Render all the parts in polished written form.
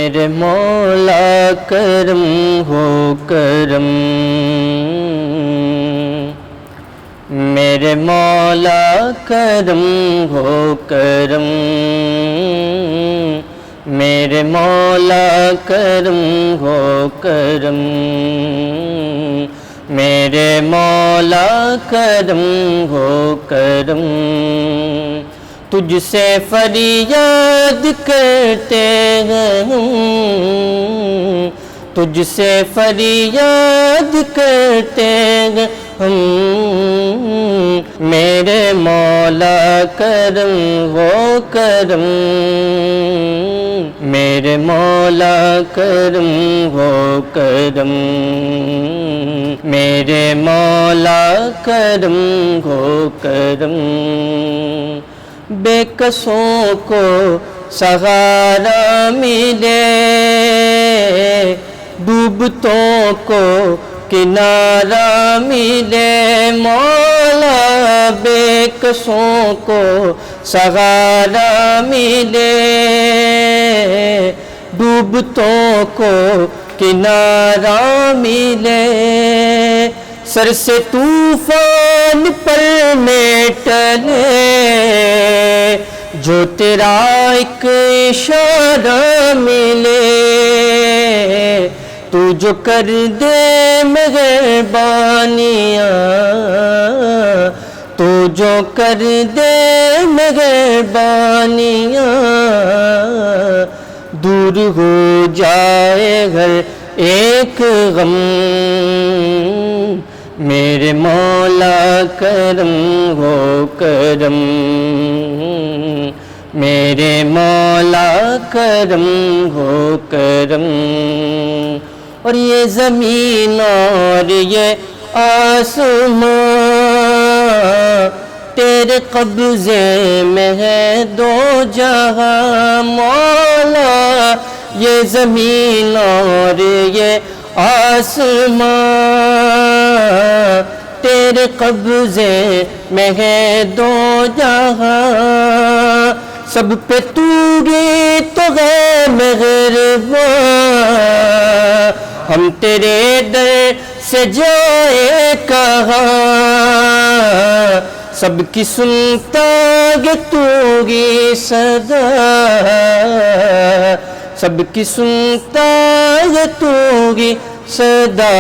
میرے مولا کرم ہو کرم، میرے مولا کرم ہو کرم، میرے مولا کرم ہو کرم، میرے مولا کرم ہو کرم، تجھ سے فریاد کرتے ہیں ہم، تجھ سے فریاد کرتے ہیں ہم، میرے مولا کرم ہو کرم، میرے مولا کرم ہو کرم، میرے مولا کرم ہو کرم، بے کسوں کو سہارا ملے، ڈوبتوں کو کنارہ ملے، مولا بے کسوں کو سہارا ملے، ڈوبتوں کو کنارہ ملے، سر سے طوفان پر میں ٹلے، جو تیرا ایک اشارہ ملے، تو جو کر دے مہربانیاں، تو جو کر دے مہربانیاں، دور ہو جائے ہر ایک غم، میرے مولا کرم ہو کرم، میرے مولا کرم ہو کرم، اور یہ زمین اور یہ آسمان تیرے قبضے میں ہے دو جہاں، مولا یہ زمین اور یہ آسمان تیرے قبضے میں ہے دو جہاں، سب پہ تو گی تو ہے مہربان، ہم تیرے در سے جائے کہاں، سب کی سنتا ہے تو گی صدا، سب کی سنتا ہے تو گی صدا،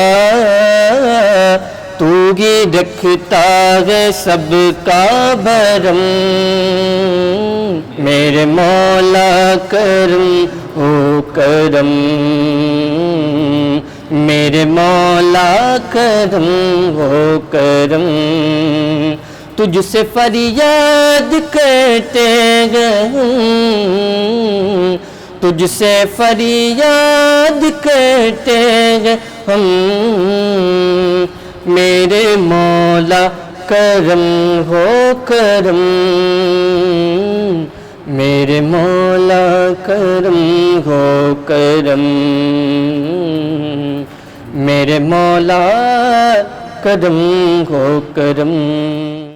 تو ہی رکھتا ہے سب کا بھرم، میرے مولا کرم ہو کرم، میرے مولا کرم ہو کرم، تجھ سے فریاد کرتے ہیں ہم، تجھ سے فریاد کرتے ہیں ہم، میرے مولا کرم ہو کرم، میرے مولا کرم ہو کرم، میرے مولا کرم ہو کرم۔